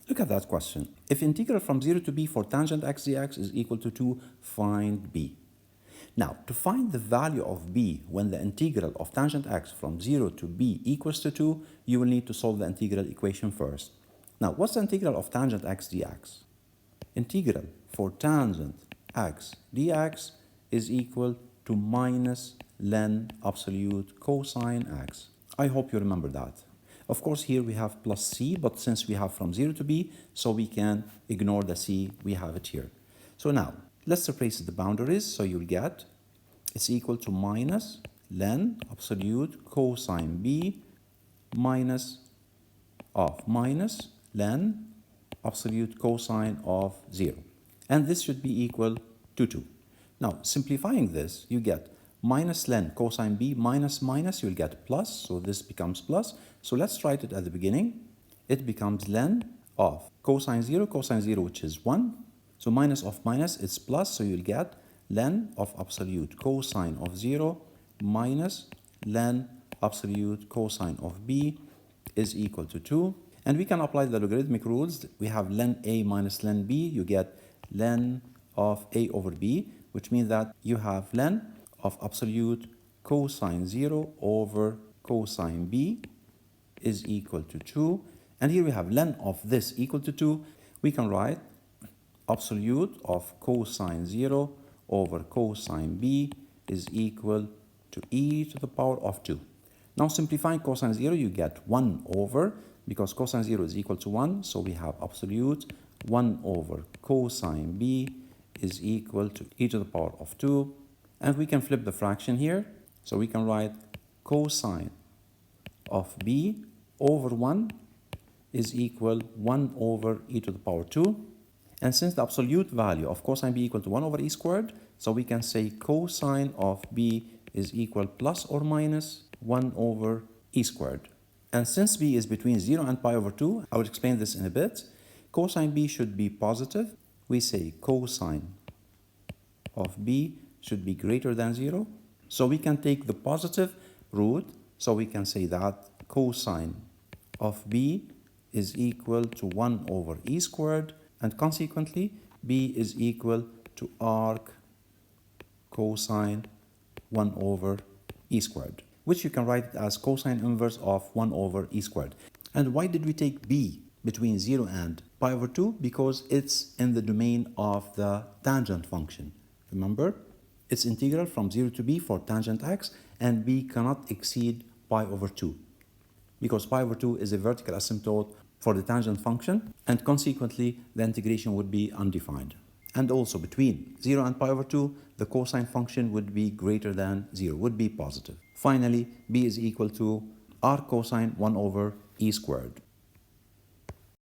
Look at that question. If integral from 0 to b for tangent x dx is equal to 2, find b. Now, to find the value of b when the integral of tangent x from 0 to b equals to 2, you will need to solve the integral equation first. Now, what's the integral of tangent x dx? Integral for tangent x dx is equal to minus ln absolute cosine x. I hope you remember that. Of course, here we have plus c, but since we have from 0 to b, so we can ignore the c, we have it here. So now, let's replace the boundaries, so you'll get it's equal to minus ln absolute cosine b minus ln absolute cosine of 0. And this should be equal to 2. Now, simplifying this, you get minus ln cosine b minus minus, you'll get plus, so this becomes plus. So let's write it at the beginning. It becomes ln of cosine 0, which is 1. So minus of minus is plus, so you'll get ln of absolute cosine of 0 minus ln absolute cosine of b is equal to 2. And we can apply the logarithmic rules. We have ln a minus ln b, you get ln of a over b, which means that you have ln of absolute cosine 0 over cosine b is equal to 2. And here we have ln of this equal to 2. We can write absolute of cosine 0 over cosine b is equal to e to the power of 2. Now simplifying cosine 0, you get 1 over, because cosine 0 is equal to 1, so we have absolute 1 over cosine b is equal to e to the power of 2. And we can flip the fraction here, so we can write cosine of b over 1 is equal 1 over e to the power 2. And since the absolute value of cosine b equal to 1 over e squared, so we can say cosine of b is equal plus or minus 1 over e squared. And since b is between 0 and pi over 2, I will explain this in a bit. Cosine b should be positive. We say cosine of b should be greater than 0. So we can take the positive root. So we can say that cosine of b is equal to 1 over e squared. And consequently, b is equal to arc cosine 1 over e squared, which you can write as cosine inverse of 1 over e squared. And why did we take b between 0 and pi over 2? Because it's in the domain of the tangent function. Remember, it's integral from 0 to b for tangent x, and b cannot exceed pi over 2, because pi over 2 is a vertical asymptote for the tangent function, and consequently the integration would be undefined. And also between 0 and pi over 2, the cosine function would be greater than 0, would be positive. Finally, b is equal to arc cosine 1 over e squared.